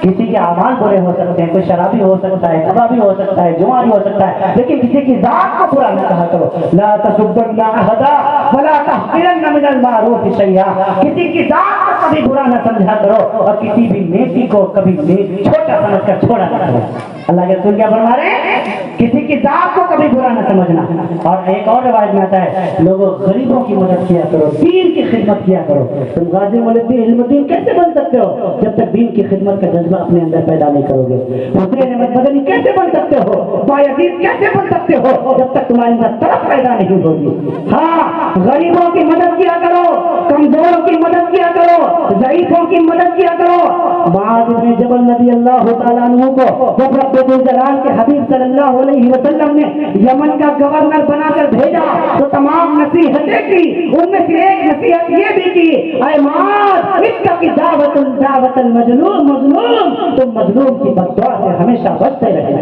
کسی کے اعمال برے ہو سکتے ہیں، کوئی شرابی ہو سکتا ہے، کبابی ہو سکتا ہے، جواری ہو سکتا ہے، لیکن کسی کی ذات کو برا نہ کہا کرو۔ لا تسبن احدا ولا تحقرن من المعروف شیئا، کسی کی ذات کو کبھی برا نہ سمجھا کرو اور کسی بھی نیکی کو کبھی چھوٹا سمجھ کر چھوڑا نہ کرو۔ اللہ کے رسول کیا فرما رہے ہیں؟ کسی کی ذات کو کبھی برا نہ سمجھنا۔ اور ایک اور روایت میں آتا ہے لوگوں غریبوں کی مدد کیا کرو، دین کی خدمت کیا کرو۔ تم غازی مولوی علم الدین کیسے بن سکتے ہو جب تک دین کی خدمت کا جذبہ اپنے اندر پیدا نہیں کرو گے؟ حسین احمد مدنی کیسے بن سکتے ہو، بایزید کیسے بن سکتے ہو جب تک تمہارے اندر طرف پیدا نہیں ہوگی؟ ہاں غریبوں کی مدد کیا کرو، کمزوروں کی مدد کیا کرو، ضعیفوں کی مدد کیا کرو۔ معاذ بن جبل رضی اللہ تعالیٰ عنہ کو جب رب الجلال کے حبیب صلی اللہ علیہ وسلم نے یمن کا گورنر بنا کر بھیجا تو تمام نصیحتیں کی، ان میں سے ایک نصیحت یہ بھی کی اے معاذ اتقی دعوت المظلوم، تم مظلوم کی بد دعا سے ہمیشہ بچتے رہنا۔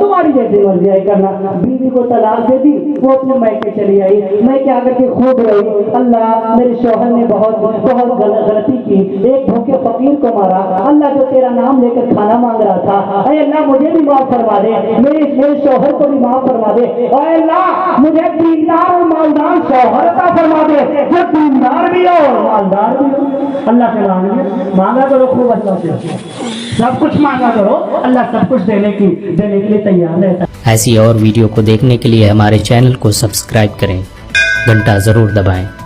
تمہاری جیسی مرضی آئی کرنا. بیوی کو طلاق دے دی, وہ اپنے میکے چلی آئی, میں کیا کر کے خوب رہی. اللہ میرے شوہر نے بہت غلطی کی, ایک بھوکے فقیر کو مارا. اللہ جو تیرا نام لے کر کھانا مانگ رہا تھا, اے اللہ مجھے بھی معاف فرما دے, میرے شوہر کو بھی معاف فرما دے. اے اللہ مجھے دیندار اور مالدار شوہر عطا فرما دے, جو دیندار بھی ہو اور مالدار بھی ہو. اللہ سے مانگا کرو خوب, اللہ سے سب کچھ مانگا کرو, اللہ سب کچھ دینے کے لیے تیار رہتا ہے. ایسی اور ویڈیو کو دیکھنے کے لیے ہمارے چینل کو سبسکرائب کریں, گھنٹا ضرور دبائیں.